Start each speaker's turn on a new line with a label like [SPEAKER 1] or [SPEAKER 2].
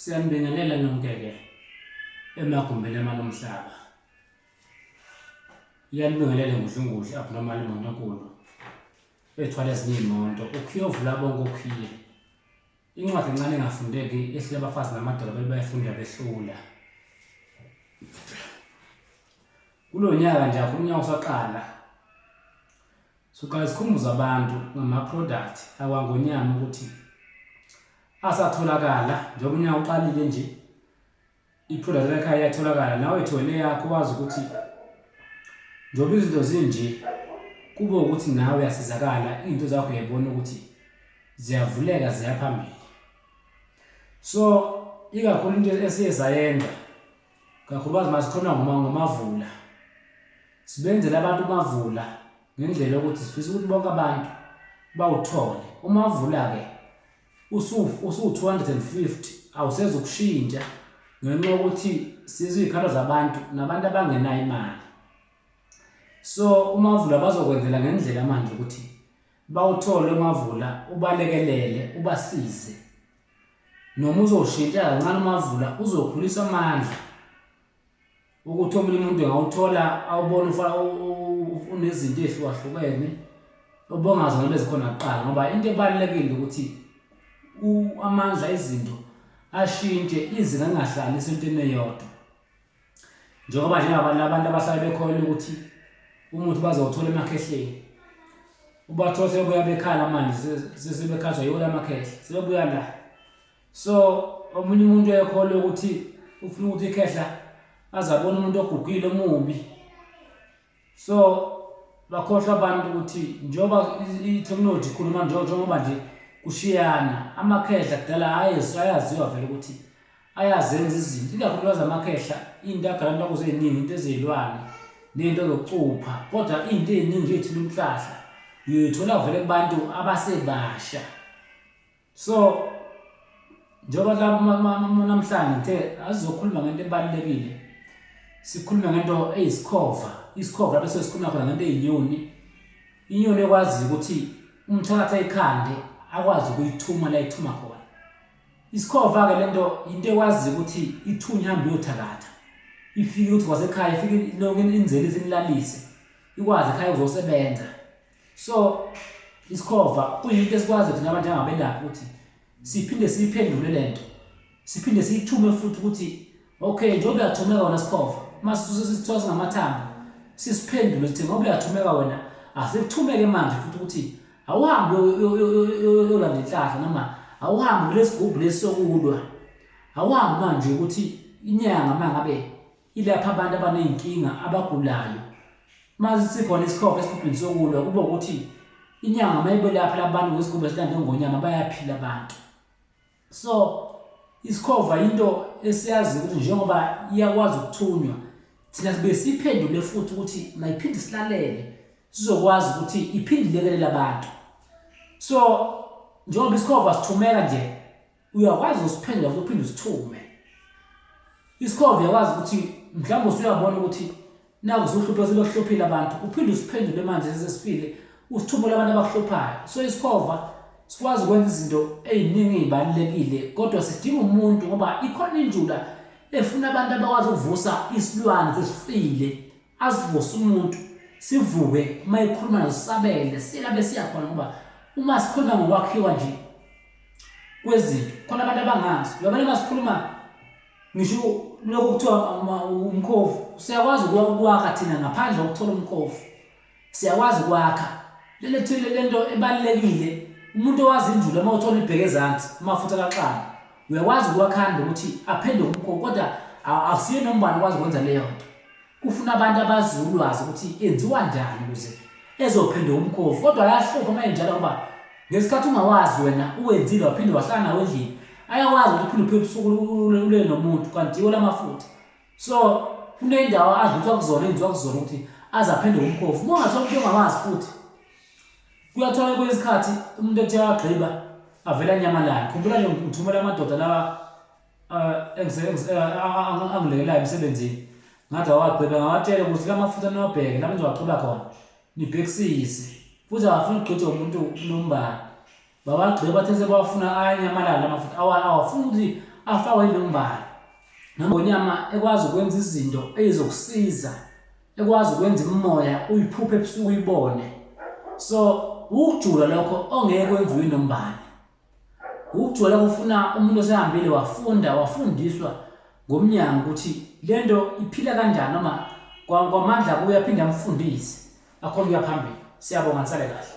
[SPEAKER 1] Siyanibingelela nonke-ke emagumbini amalomhlaba. Iyanibingelela ngudlunguhle abnormal imonkulu ethwala ezinye iy'moto ukhiyovula bonke ukhiye. Incwadi encane engafundeki ehlule abafazi namadoda bayifunda behlula. Kulo nyaka nje akunyaka usaqala soqala sikhumbuza abantu ngama-product akwangonyama ukuthi asatholakala njengoba unyaka uqalile nje i-product ekhaya iyatholakala nawe ithole yakho wazi ukuthi njengoba izinto zinje kube ukuthi nawe uyasizakala into zakho uyayibona ukuthi ziyavuleka ziya phambili. So ikakhulu into esiyezayenza kakhulukazi masikhona ngomavula sibenzele abantu umavula ngendlela yokuthi sifisa ukuthi bonke abantu bawuthole umavula-ke usu-250 awuseza ukushintsha ngenxa yokuthi siziy'khalo zabantu nabantu abangenayo imali. So umavula bazokwenzela ngendlela manje ukuthi bawuthole umavula ubalekelele ubasize noma uzoshintsha kancane umavula uzokhulisa amandla ukuthi omunye umuntu engawuthola awubona unezinto ehlukahlukene obongazi ngabe zikhona kuqala ngoba into ebalulekile ukuthi amandla izinto ashintshe izinga lingahlali esentweni eyodwa njengoba abantu abahlala bekholwa ukuthi umuthi bazawuthola emakhehleni ubathola sebebuya bekhala manje sebekhathwa yiwo lamakhehla sebebuya la. So omunye umuntu uyakholwa ukuthi ufuna ukuthi ikhehla azabona umuntu ogugile omubi. So bakhohlwa abantu ukuthi njengoba i-technology ikhuluma njengoba nje kushiyana amakhehla kudala ayaziwa vele ukuthi ayazenza izinto ikakhulukazi amakhehla into agalanto kuze eziningi into ezilwane nento zokucupha kodwa into eziningi ethu lumhlahla uyithola vele kubantu abasebasha. So njengoba namhlanje ngithe asizokhuluma ngento ebalulekile sikhuluma ngento Iskhova bese sikhuluma khona ngento eyinyoni. Inyoni ekwazi ukuthi umthatha ikhande akwazi ukuyithuma la ithuma khona. Iskhova-ke lento into ekwazi ukuthi ithunya ihambe iyothakatha ifike ukuthi kwasekhaya ifike lonke inzelisi inilalise ikwazi ekhaya uzosebenza. So Iskhova kuyinto esikwazi thina abantu njengabelaphi ukuthi siphinde siyiphendule lento siphinde siyithume futhi ukuthi okay njengoba uyathumeka wena Iskhova masisithola singamathambo sisiphendule sithi ngoba uyathumeka wena asekuthumeke manje futhi ukuthi awuhambe yolanda inhlahla noma awuhambe kulesigubhu lesokulwa awuhambe manje ukuthi inyanga mangabe ilapha abantu abaney'nkinga abagulayo mase sikhona Iskhova esigubhini sokulwa kube ukuthi inyanga mayibelapha labantu ngesigubhu esilande ngonyama bayaphila abantu. So Iskhova into esiyazi ukuthi njengoba iyakwazi ukuthunywa thina sibe siphendule futhi ukuthi mayiphinde silalele sizokwazi ukuthi iphinde ilekelele abantu. So njengoba Iskhova sithumeka nje uyakwazi usiphendula futhi uphinde usithume. Iskhova uyakwazi ukuthi mhlawumbe usuyabona ukuthi naku usuhlupha sebekuhluphile abantu uphinde usiphendule manje sesifile usithumele abantu abakuhluphayo. So Iskhova sikwazi ukwenza izinto eziningi ezibalulekile kodwa sidinga umuntu ngoba ikhona injula efuna abantu abakwazi ukuvusa isilwane sesifile asivuse umuntu sivuke mayikhuluma nasisabele silabe siyakhona ngoba uma sikhuluma ngokwakhiwa nje kwezinto khona abantu abangazi uyabona masikhuluma ngisho lokhu kuthiwa umkhofu siyakwazi ukwakha thina ngaphandle kokuthola umkhofu siyakwazi ukwakha lento ebalulekile umuntu owazi injula uma uthola ibheke ezansi amafutha kaxana uyakwazi ukwakhanda ukuthi aphende umkhofu kodwa akusiye nombani okwazi ukwenza leyo nto. Kufuna abantu abazi ulwazi ukuthi enziwa njani ukuze ezophinde umkhofu kodwa ayahlupha uma enjalo ngoba ngesikhathi ungawazi wena uwenzile waphinde wahlala nawe endlini ayakwazi ukuthi uphinde uphephe usuku ule nomuntu kanti yiwo lamafutha. So kuney'ndawo adluthwa kuzona enziwa kuzona ukuthi azaphinde umkhofu uma ungathola ukuthi ungawazi futhi kuyathola kwesikhathi umuntu ethi ayagqiba avela enyamalala. Khumbula nje ngithumela amadoda lawa angilekelelayo emsebenzini ngathi awagqiba ngawatshela ukuthi la mafutha niwabheke la nizowagqiba khona nibhekisise futhi awafuni ukugqitshwa umuntu nombani babagqiba bathe sebawafuna ayanyamalala amafutha awafuni ukuthi afakwe inombala. Ngonyama ekwazi ukwenza izinto ezizokusiza, ekwazi ukwenza imimoya uyiphuphe ebusuku uyibone. So ukujula lokho ongeke kwenziwe inombala. Ukujula kufuna umuntu osehambile wafundiswa ngomnyango ukuthi lento iphila kanjani, noma kwamandla kuya phinda amfundise akhona ukuya phambili. Siyabonga, nisale kahle.